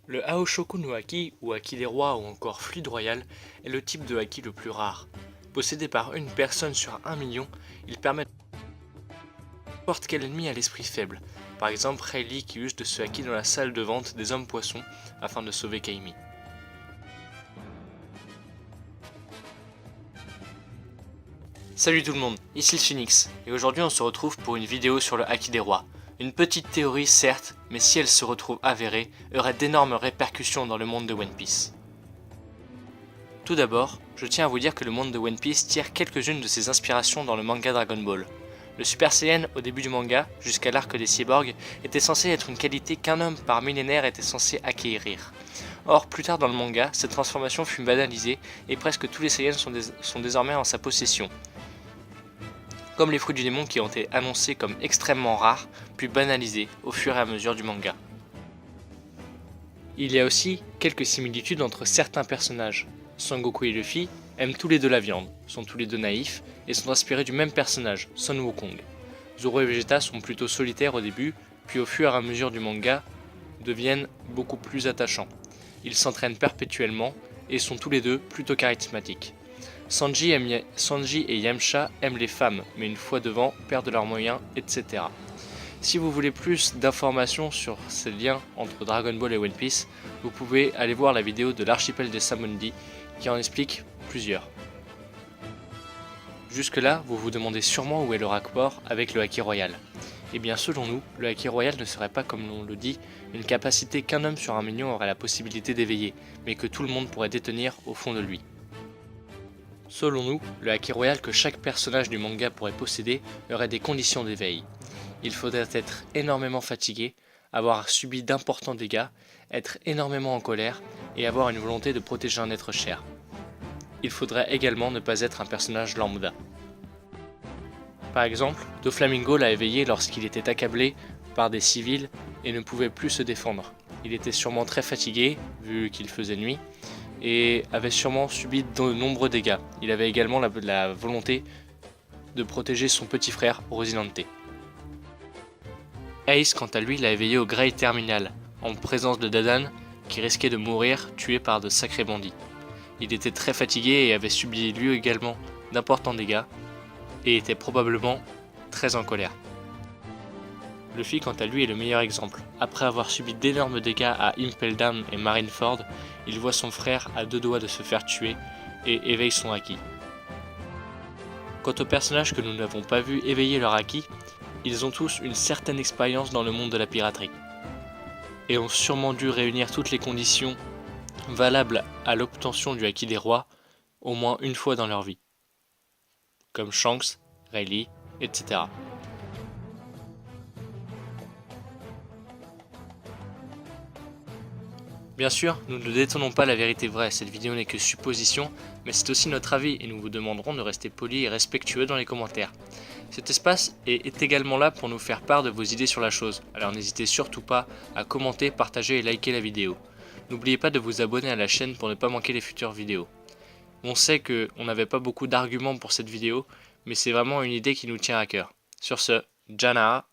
Le Aoshoku no Haki, ou Haki des rois ou encore Fluide royal, est le type de Haki le plus rare. Possédé par une personne sur 1 million, il permet de n'importe quel ennemi à l'esprit faible. Par exemple Rayleigh qui use de ce Haki dans la salle de vente des hommes poissons afin de sauver Kaimi. Salut tout le monde, ici le Phoenix, et aujourd'hui on se retrouve pour une vidéo sur le Haki des rois. Une petite théorie certes, mais si elle se retrouve avérée, aurait d'énormes répercussions dans le monde de One Piece. Tout d'abord, je tiens à vous dire que le monde de One Piece tire quelques-unes de ses inspirations dans le manga Dragon Ball. Le Super Saiyan au début du manga, jusqu'à l'arc des cyborgs, était censé être une qualité qu'un homme par millénaire était censé acquérir. Or, plus tard dans le manga, cette transformation fut banalisée et presque tous les Saiyans sont désormais en sa possession. Comme les fruits du démon qui ont été annoncés comme extrêmement rares, puis banalisés au fur et à mesure du manga. Il y a aussi quelques similitudes entre certains personnages. Son Goku et Luffy aiment tous les deux la viande, sont tous les deux naïfs et sont inspirés du même personnage, Son Wukong. Zoro et Vegeta sont plutôt solitaires au début, puis au fur et à mesure du manga deviennent beaucoup plus attachants. Ils s'entraînent perpétuellement et sont tous les deux plutôt charismatiques. Sanji et Yamcha aiment les femmes, mais une fois devant, perdent leurs moyens, etc. Si vous voulez plus d'informations sur ces liens entre Dragon Ball et One Piece, vous pouvez aller voir la vidéo de l'archipel des Samondi qui en explique plusieurs. Jusque là, vous vous demandez sûrement où est le rapport avec le Haki Royal. Et bien selon nous, le Haki Royal ne serait pas, comme on le dit, une capacité qu'un homme sur 1 million aurait la possibilité d'éveiller, mais que tout le monde pourrait détenir au fond de lui. Selon nous, le Haki Royal que chaque personnage du manga pourrait posséder aurait des conditions d'éveil. Il faudrait être énormément fatigué, avoir subi d'importants dégâts, être énormément en colère et avoir une volonté de protéger un être cher. Il faudrait également ne pas être un personnage lambda. Par exemple, Doflamingo l'a éveillé lorsqu'il était accablé par des civils et ne pouvait plus se défendre. Il était sûrement très fatigué, vu qu'il faisait nuit, et avait sûrement subi de nombreux dégâts. Il avait également la volonté de protéger son petit frère, Rosinante. Ace, quant à lui, l'a éveillé au Grey Terminal, en présence de Dadan, qui risquait de mourir tué par de sacrés bandits. Il était très fatigué et avait subi lui également d'importants dégâts, et était probablement très en colère. Luffy, quant à lui, est le meilleur exemple. Après avoir subi d'énormes dégâts à Impel Down et Marineford, il voit son frère à 2 doigts de se faire tuer et éveille son Haki. Quant aux personnages que nous n'avons pas vus éveiller leur Haki, ils ont tous une certaine expérience dans le monde de la piraterie, et ont sûrement dû réunir toutes les conditions valables à l'obtention du Haki des rois au moins une fois dans leur vie, comme Shanks, Rayleigh, etc. Bien sûr, nous ne détenons pas la vérité vraie, cette vidéo n'est que supposition, mais c'est aussi notre avis et nous vous demanderons de rester polis et respectueux dans les commentaires. Cet espace est également là pour nous faire part de vos idées sur la chose, alors n'hésitez surtout pas à commenter, partager et liker la vidéo. N'oubliez pas de vous abonner à la chaîne pour ne pas manquer les futures vidéos. On sait qu'on n'avait pas beaucoup d'arguments pour cette vidéo, mais c'est vraiment une idée qui nous tient à cœur. Sur ce, Jana!